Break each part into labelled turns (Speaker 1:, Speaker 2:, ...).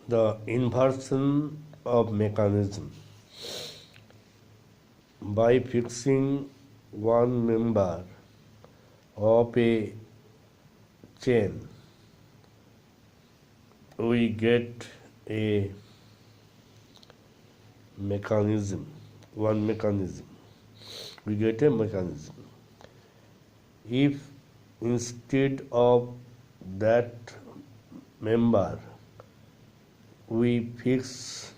Speaker 1: The inversion of mechanism. By fixing one member of a chain, we get a mechanism, one mechanism. We get a mechanism. If instead of that member we fix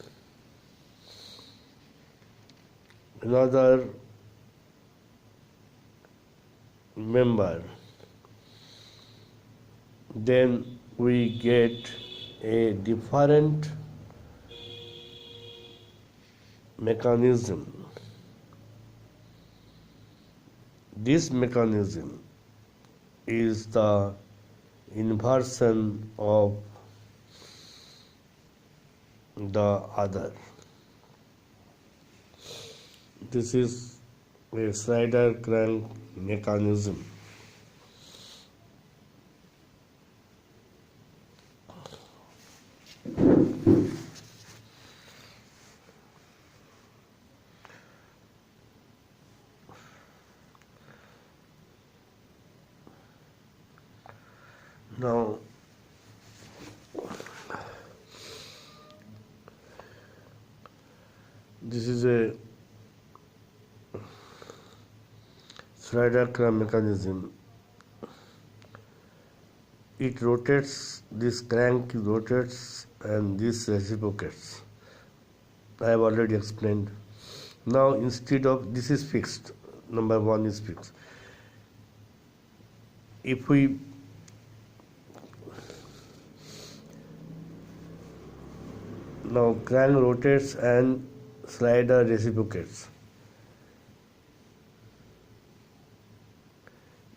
Speaker 1: another member, then we get a different mechanism. This mechanism is the inversion of the other. This is a slider crank mechanism. Now, this is a slider crank mechanism. It rotates, this crank rotates and this reciprocates. I have already explained. Now instead of, this is fixed, number one is fixed. If we now crank rotates and slider reciprocates.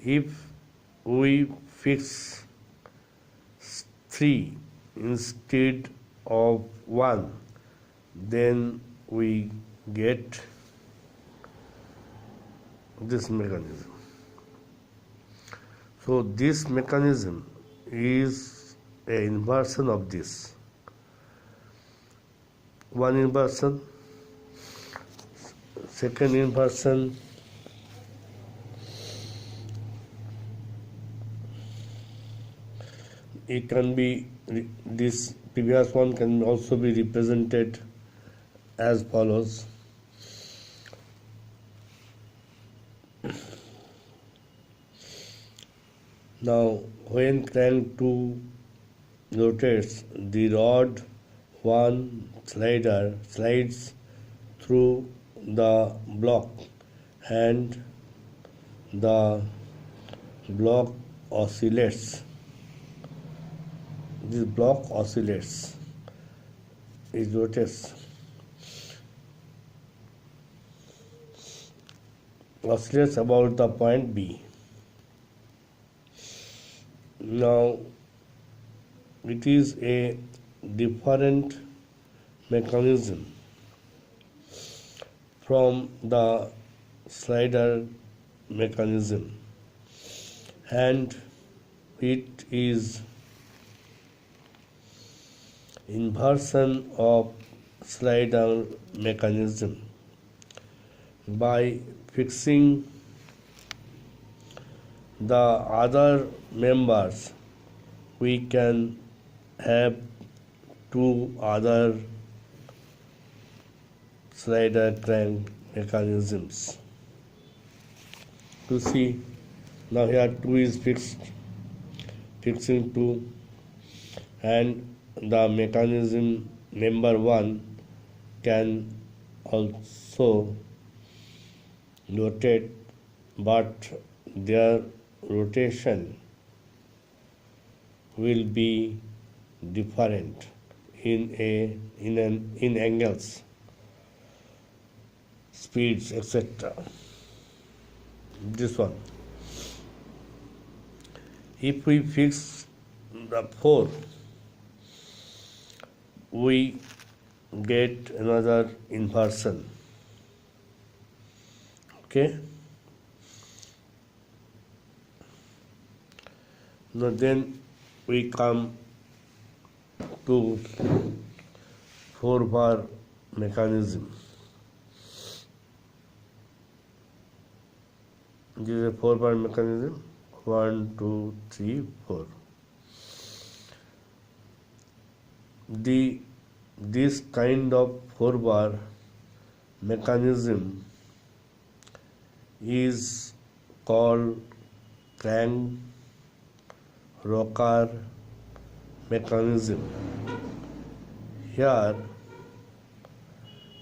Speaker 1: If we fix 3 instead of 1, then we get this mechanism. So this mechanism is an inversion of this. One inversion, second inversion, it can be, this previous one can also be represented as follows. Now when crank 2 rotates, the rod 1 slides through the block and the block oscillates. This block oscillates, it rotates, oscillates about the point B. Now it is a different mechanism from the slider mechanism, and it is inversion of slider mechanism. By fixing the other members, we can have 2 other slider crank mechanisms. You see, now here 2 is fixed, fixing 2, and the mechanism member 1 can also rotate, but their rotation will be different in angles, speeds, etc. This one. If we fix the 4, we get another inversion. Okay. Now then we come to 4-bar mechanism. This is a 4-bar mechanism. 1, 2, 3, 4. This kind of 4-bar mechanism is called crank rocker mechanism. Here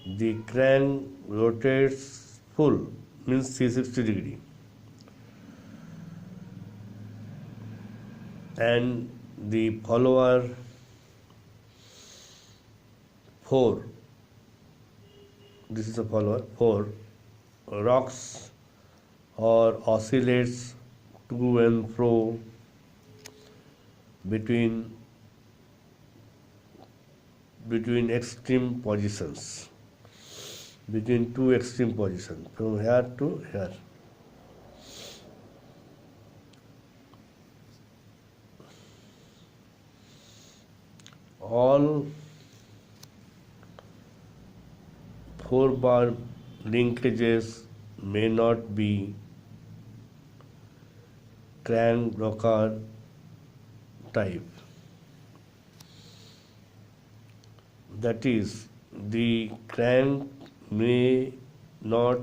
Speaker 1: the crank rotates full, means 360 degree, and the follower 4, this is a follower 4, rocks or oscillates to and fro between extreme positions, between two extreme positions, from here to here. All 4-bar linkages may not be crank rocker type. That is, the crank may not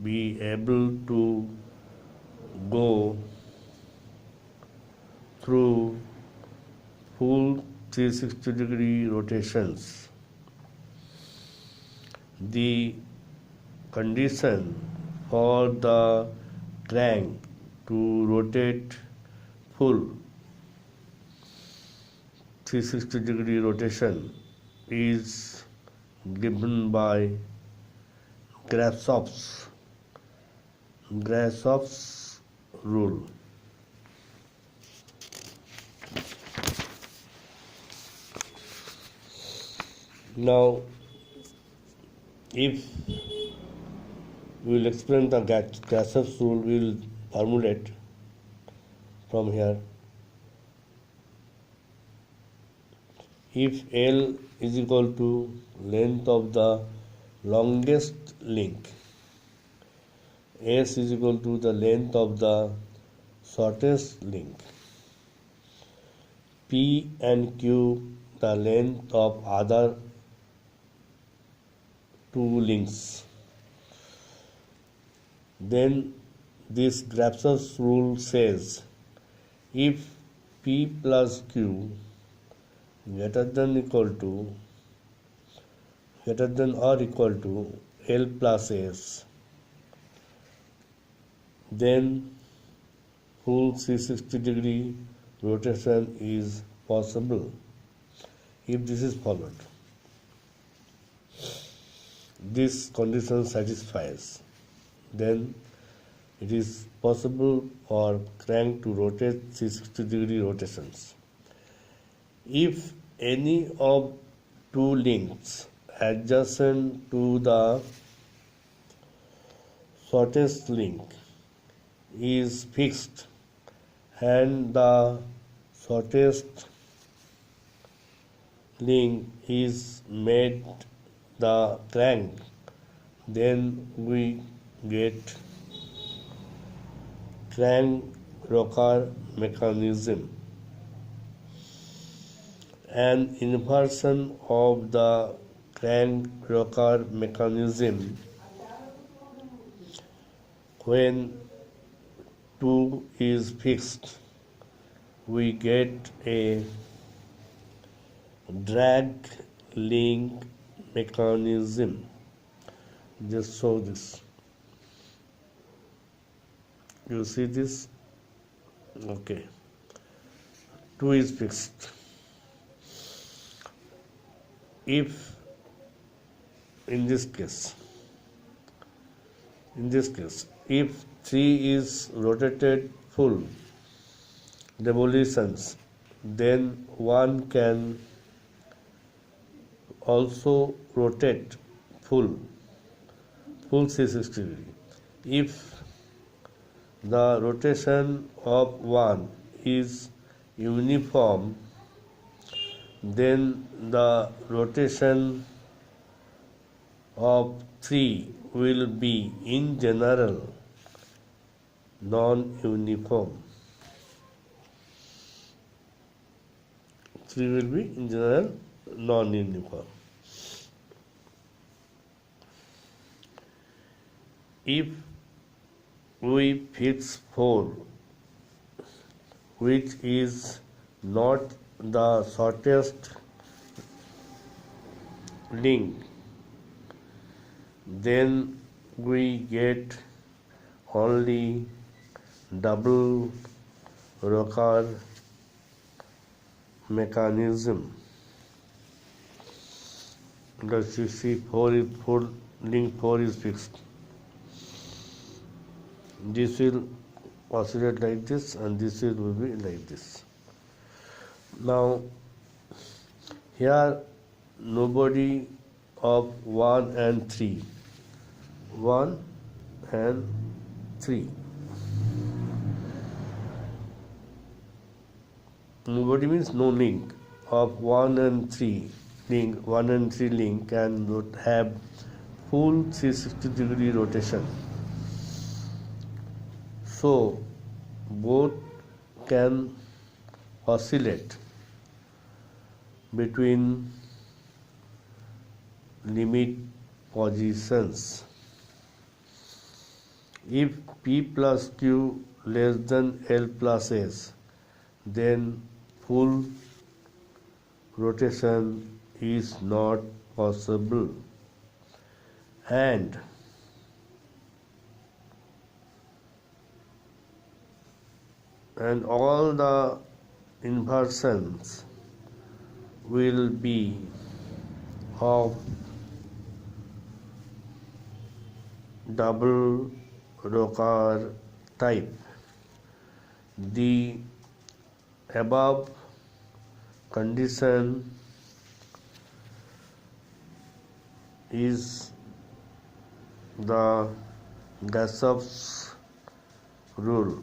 Speaker 1: be able to go through full 360 degree rotations. The condition for the crank to rotate full 360 degree rotation is given by Grashof's rule. Now, if we will explain the Grashof's rule, we will formulate from here. If L is equal to length of the longest link, S is equal to the length of the shortest link, P and Q the length of other two links, then this Grashof rule says if P plus Q greater than or equal to L plus S, then full 360 degree rotation is possible. If this is followed, this condition satisfies, then it is possible for crank to rotate 360 degree rotations. If any of two links adjacent to the shortest link is fixed and the shortest link is made the crank, then we get crank rocker mechanism. An inversion of the crank rocker mechanism, when 2 is fixed, we get a drag link mechanism. Just show this. You see this? Okay. 2 is fixed. If in this case, if 3 is rotated full revolutions, then 1 can also rotate full 360 degree. If the rotation of 1 is uniform, then the rotation of 3 will be in general non-uniform. 3 will be in general non-uniform. If we fix 4, which is not the shortest link, then we get only double rocker mechanism. Because you see 4 link 4 is fixed. This will oscillate like this and this will be like this. Now here nobody of 1 and 3. 1 and 3. Nobody means no link of 1 and 3 link. 1 and 3 link can have full 360-degree rotation. So both can oscillate between limit positions. If P plus Q less than L plus S, then full rotation is not possible, and all the inversions will be of double rocker type. The above condition is the Grashof's rule.